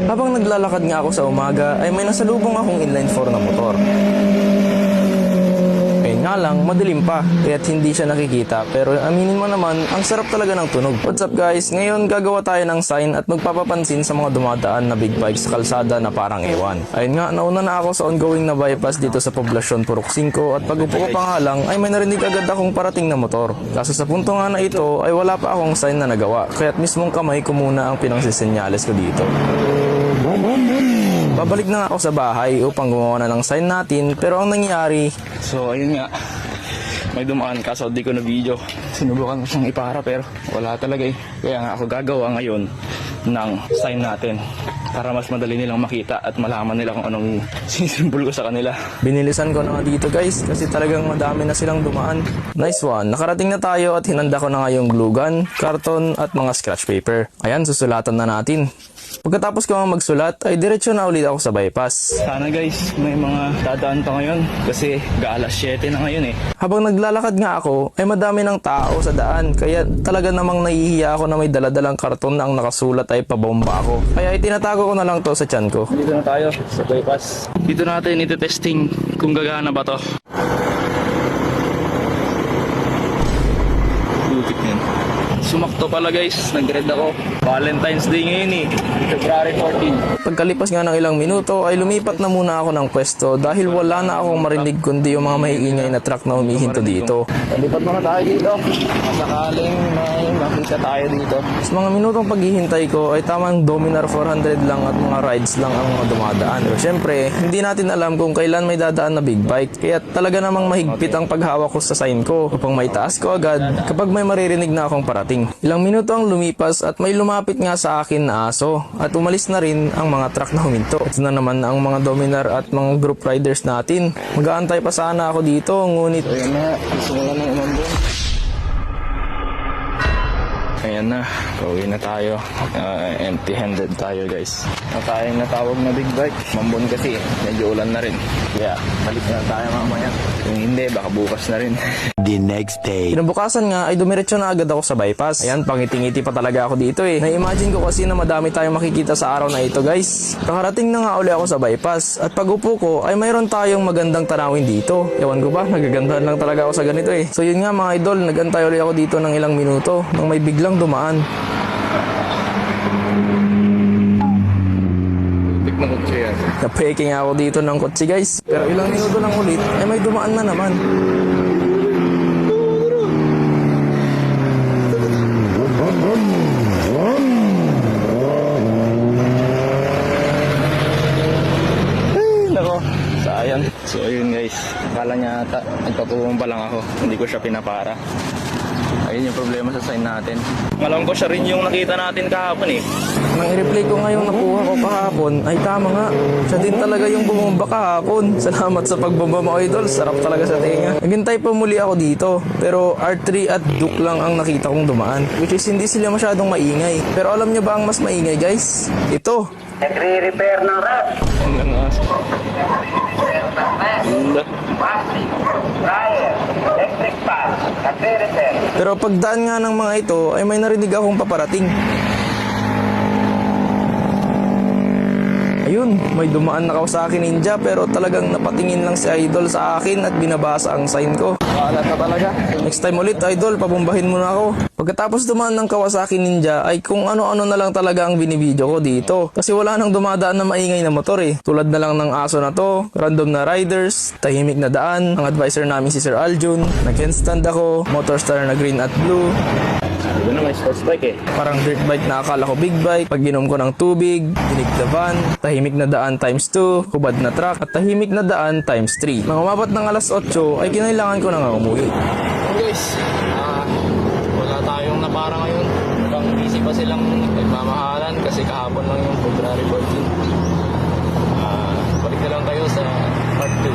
Habang naglalakad nga ako sa umaga ay may nasalubong akong inline 4 na motor. Ngayon nga lang, madilim pa, kaya't hindi siya nakikita, pero aminin mo naman, ang sarap talaga ng tunog. What's up guys? Ngayon gagawa tayo ng sign at magpapapansin sa mga dumadaan na big bikes sa kalsada na parang ewan. Ayun nga, nauna na ako sa ongoing na bypass dito sa poblasyon Purok 5 at pag upo ko pa nga lang ay may narinig agad akong parating na motor. Kaso sa punto nga na ito ay wala pa akong sign na nagawa, kaya't mismong kamay ko muna ang pinangsisenyales ko dito. Babalik na nga ako sa bahay upang gumawa na ng sign natin, pero ang nangyari... So ayun nga, may dumaan kaso di ko na video. Sinubukan ko siyang ipara pero wala talaga eh. Kaya nga ako gagawa ngayon ng sign natin para mas madali nilang makita at malaman nila kung anong sinisimbol ko sa kanila. Binilisan ko na nga dito guys kasi talagang madami na silang dumaan. Nice one, nakarating na tayo at hinanda ko na nga yung glue gun, karton at mga scratch paper. Ayan, susulatan na natin. Pagkatapos ko nga magsulat ay diretsyo na ulit ako sa bypass. Sana guys, may mga dadaan pa ngayon kasi alas 7 na ngayon eh. Habang naglalakad nga ako ay madami ng tao sa daan, kaya talaga namang nahihiya ako na may daladalang karton na ang nakasulat ay pabomba ako. Kaya itinatago ko na lang to sa tiyan ko. Dito na tayo sa bypass. Dito natin iti-testing kung gagana ba to. Lupit yan. Sumakto pala guys, nag-red ako. Valentine's Day ngayon eh, February 14. Pagkalipas nga ng ilang minuto ay lumipat na muna ako ng pwesto dahil wala na akong marinig kundi yung mga maiingay na truck na humihinto dito. Lipat muna tayo dito. Sakaling may makita tayo dito. Sa mga minutong paghihintay ko ay tamang Dominar 400 lang at mga rides lang ang mga dumadaan. Pero syempre, hindi natin alam kung kailan may dadaan na big bike. Kaya talaga namang mahigpit ang paghawak ko sa sign ko upang may taas ko agad kapag may maririnig na akong parating. Ilang minuto ang lumipas at may lumapit nga sa akin na aso at umalis na rin ang mga truck na huminto. Ito na naman ang mga Dominar at mga group riders natin. Mag-aantay pa sana ako dito ngunit... Ayan na, simula ng umambon. Ayan na, pauwi na tayo. Empty-handed tayo guys. Tayong natawag na big bike. Mambon kasi, medyo ulan na rin. Kaya balik na tayo mamaya. Kung hindi, baka bukas na rin. The next day. Kinabukasan nga ay dumiretso na agad ako sa bypass. Ayan, pangiti-ngiti pa talaga ako dito eh. Na-imagine ko kasi na madami tayong makikita sa araw na ito guys. Kakarating na nga uli ako sa bypass. At pag upo ko ay mayroon tayong magandang tanawin dito. Ewan ko ba, nagagandahan lang talaga ako sa ganito eh. So yun nga mga idol, nagantay uli ako dito ng ilang minuto nang may biglang dumaan. Tikman ko siya yan. Napeke nga ako dito ng kotse guys. Pero ilang minuto lang ulit ay may dumaan na naman. Sayang. So ayun guys, akala niya ata nagpapumba lang ako, hindi ko siya pinapara. Ayun yung problema sa sign natin. Malam ko siya rin yung nakita natin kahapon eh. Nang i-replay ko nga yung nakuha ko kahapon, ay tama nga. Siya din talaga yung bumomba kahapon. Salamat sa pagbomba mo idol, sarap talaga sa tenga. Naghintay pa muli ako dito, pero R3 at Duke lang ang nakita kong dumaan. Which is hindi sila masyadong maingay. Pero alam niyo ba ang mas maingay guys? Ito. Nagre-repair ng rep. Ang langas. Dryer, electric fan, nagre-repair. Pero pagdaan nga ng mga ito, ay may narinig akong paparating. Ayun, may dumaan na Kawasaki Ninja pero talagang napatingin lang si Idol sa akin at binabasa ang sign ko. Wala ka talaga. Next time ulit Idol, pabombahin mo na ako. Pagkatapos dumaan ng Kawasaki Ninja ay kung ano-ano na lang talaga ang binibidyo ko dito. Kasi wala nang dumadaan na maingay na motor eh. Tulad na lang ng aso na to, random na riders, tahimik na daan, ang advisor namin si Sir Aljun, nag-handstand ako, motorstar na green at blue. Ito na may sports bike eh. Parang dirt bike na akala ko big bike. Pag ginom ko ng tubig, dinig na van, tahimik na daan times 2, hubad na truck, at tahimik na daan times 3. Nang umapat ng alas 8 ay kinailangan ko na nga umuwi. Guys, wala tayong napara ngayon. Mukhang busy pa silang nagmamahalan kasi kahapon lang yung February 14. Balik na lang tayo sa part 2.